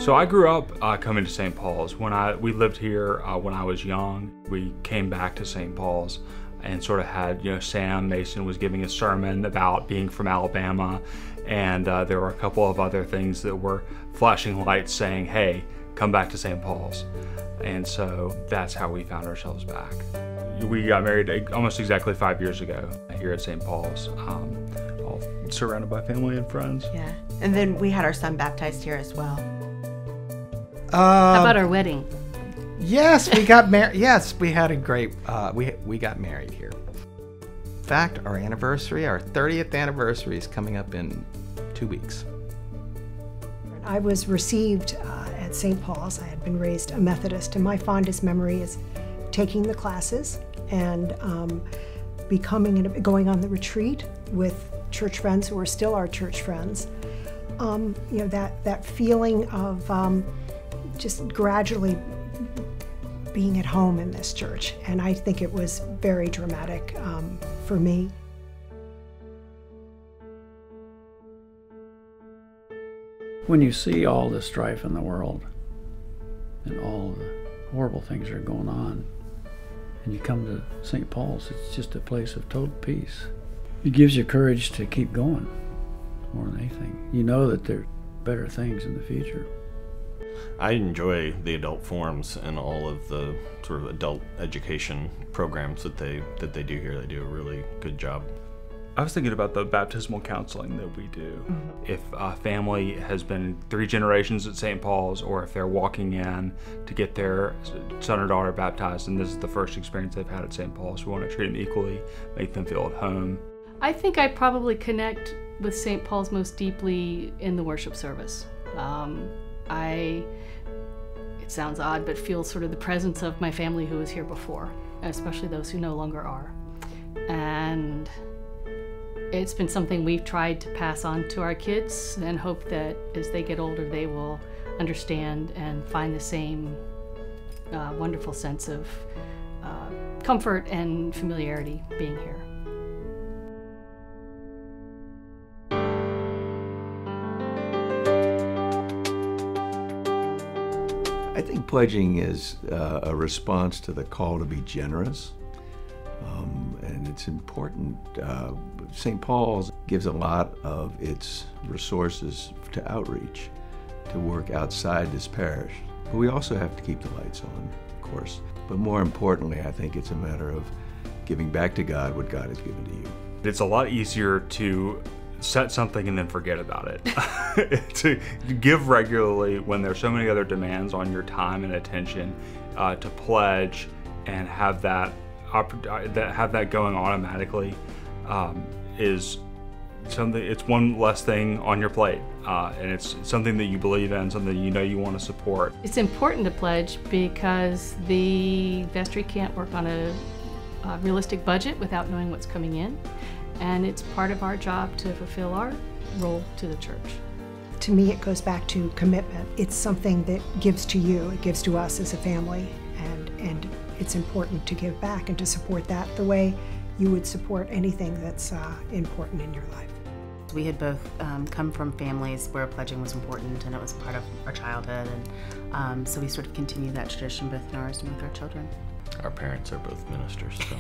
So I grew up coming to St. Paul's. We lived here when I was young. We came back to St. Paul's and sort of had, Sam Mason was giving a sermon about being from Alabama, and there were a couple of other things that were flashing lights saying, hey, come back to St. Paul's. And so that's how we found ourselves back. We got married almost exactly 5 years ago here at St. Paul's, all surrounded by family and friends. Yeah, and then we had our son baptized here as well. How about our wedding? Yes, we got married. Yes, we had a great, we got married here. In fact, our 30th anniversary is coming up in 2 weeks. I was received at St. Paul's. I had been raised a Methodist, and my fondest memory is taking the classes and going on the retreat with church friends who are still our church friends. That feeling of just gradually being at home in this church, and I think it was very dramatic for me. When you see all the strife in the world and all the horrible things that are going on, and you come to St. Paul's, it's just a place of total peace. It gives you courage to keep going more than anything. You know that there are better things in the future. I enjoy the adult forums and all of the sort of adult education programs that they do here. They do a really good job. I was thinking about the baptismal counseling that we do. If a family has been 3 generations at St. Paul's, or if they're walking in to get their son or daughter baptized and this is the first experience they've had at St. Paul's, we want to treat them equally, make them feel at home. I think I probably connect with St. Paul's most deeply in the worship service. It sounds odd, but feel sort of the presence of my family who was here before, especially those who no longer are. And it's been something we've tried to pass on to our kids and hope that as they get older they will understand and find the same wonderful sense of comfort and familiarity being here. I think pledging is a response to the call to be generous, and it's important. St. Paul's gives a lot of its resources to outreach, to work outside this parish. But we also have to keep the lights on, of course. But more importantly, I think it's a matter of giving back to God what God has given to you. It's a lot easier to set something and then forget about it. To give regularly when there's so many other demands on your time and attention, to pledge and have that going automatically is something. It's one less thing on your plate, and it's something that you believe in, something you want to support. It's important to pledge because the vestry can't work on a realistic budget without knowing what's coming in. And it's part of our job to fulfill our role to the church. To me, it goes back to commitment. It's something that gives to you, it gives to us as a family, and it's important to give back and to support that the way you would support anything that's important in your life. We had both come from families where pledging was important and it was part of our childhood, and so we sort of continue that tradition both in ours and with our children. Our parents are both ministers, so.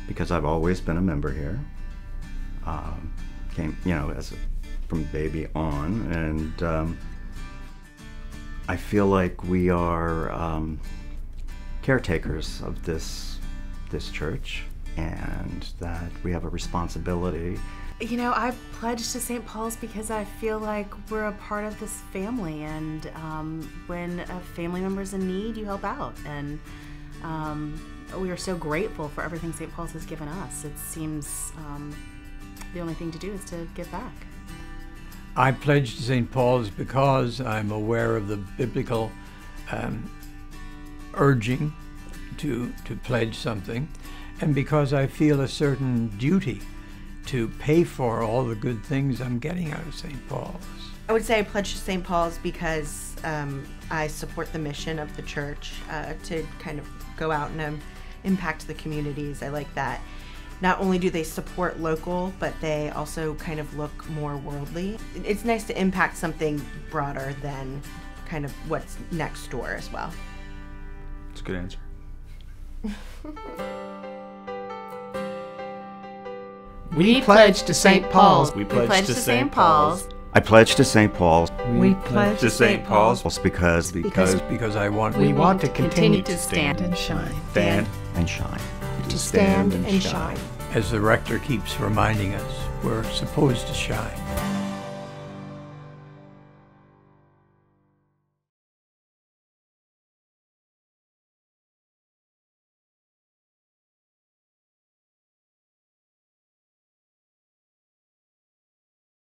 Because I've always been a member here, came, from baby on, and I feel like we are caretakers of this church, and that we have a responsibility. I pledged to St. Paul's because I feel like we're a part of this family, and when a family member's in need, you help out, and we are so grateful for everything St. Paul's has given us. It seems the only thing to do is to give back. I pledged to St. Paul's because I'm aware of the biblical urging to pledge something, and because I feel a certain duty to pay for all the good things I'm getting out of St. Paul's. I would say I pledged to St. Paul's because I support the mission of the church to kind of go out and impact the communities. I like that. not only do they support local, but they also kind of look more worldly. It's nice to impact something broader than kind of what's next door as well. That's a good answer. We pledge to St. Paul's. We pledge to St. Paul's. I pledge to St. Paul's We pledge To St. Paul's. because because I want we want to continue continue to stand and shine. Stand. and shine. To stand and shine. as the rector keeps reminding us, we're supposed to shine.